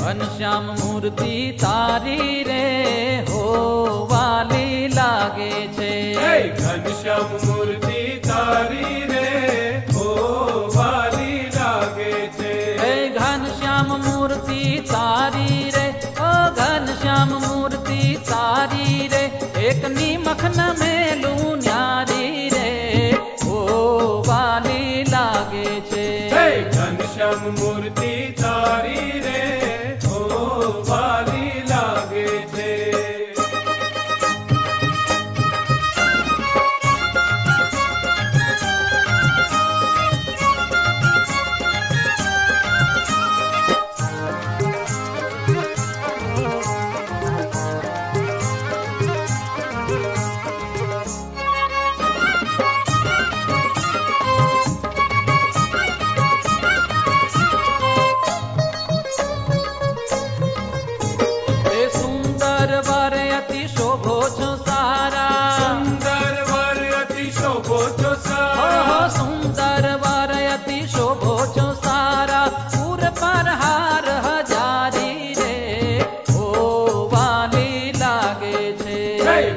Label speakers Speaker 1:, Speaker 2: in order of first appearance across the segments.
Speaker 1: घनश्याम मूर्ति तारी रे हो वाली लागे छे।
Speaker 2: घनश्याम मूर्ति तारी रे हो वाली लागे छे।
Speaker 1: घनश्याम मूर्ति तारी रे ओ घनश्याम मूर्ति तारी रे एक निमख न मेलू न्यारी रे हो वाली लागे छे।
Speaker 2: घनश्याम मूर्ति तारी रे वाली लागे छे।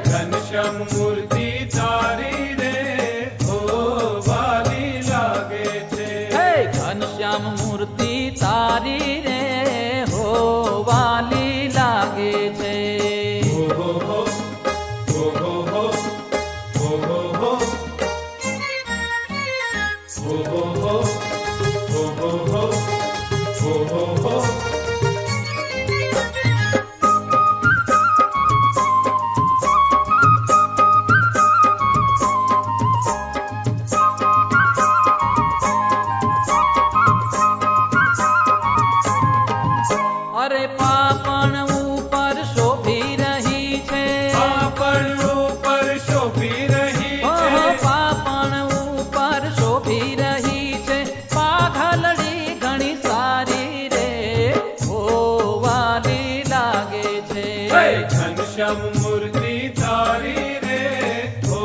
Speaker 2: घनश्याम मूर्ति तारी रे हो वाली लागे छे।
Speaker 1: घनश्याम मूर्ति तारी रे हो वाली लागे छे।
Speaker 2: हो हो हो हो हो हो हो हो हो हो हो हो।
Speaker 1: अरे पापण ऊपर शोभी रही छे।
Speaker 2: पापण ऊपर शोभी रही छे।
Speaker 1: पापण ऊपर शोभी रही छे। पाघलड़ी घणी सारी रे हो वाली लागे छे।
Speaker 2: घनश्याम मूर्ति तारी रे हो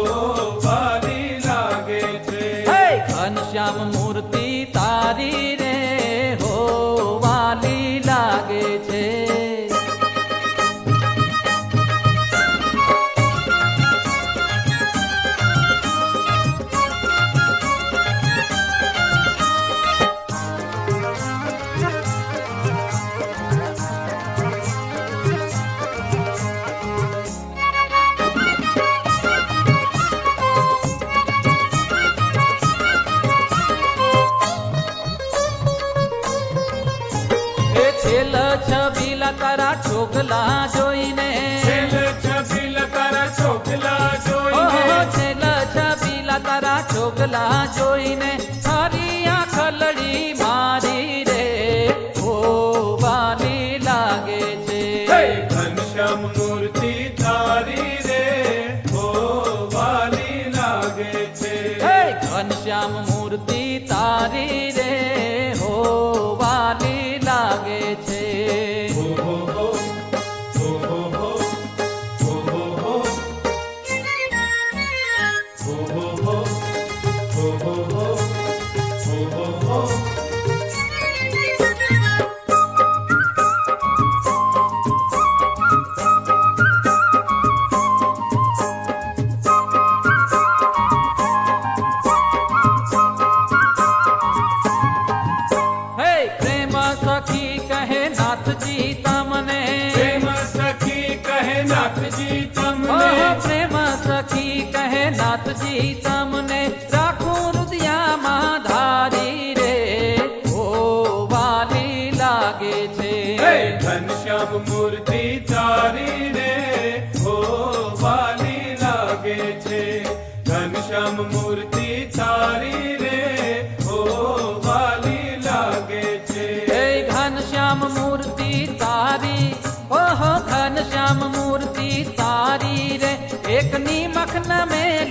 Speaker 2: वाली लागे छे।
Speaker 1: घनश्याम मूर्ति तारी रे हो वाली लागे छे। છેલ છબીલા તારા છોકલા જોઈને
Speaker 2: છેલ છબીલા તારા છોકલા જોઈને
Speaker 1: છેલ છબીલા તારા છોકલા જોઈને સારી આખલડી મારી રે હો વાલી લાગે છે।
Speaker 2: ઘનશ્યામ મૂર્તિ તારી રે હો વાલી લાગે છે।
Speaker 1: ઘનશ્યામ મૂર્તિ તારી રે હો વાલી લાગે છે। सखी कहे नाथ जी तमने।
Speaker 2: प्रेम सखी कहे नाथ जी तमने।
Speaker 1: प्रेम सखी कहे नाथ जी तमने राखू रुदिया मां धारी रे हो वाली लागे छे।
Speaker 2: घनश्याम मूर्ति तारी रे
Speaker 1: श्याम मूर्ति तारी, ओहो घन श्याम मूर्ति तारी रे। एक नी मखन में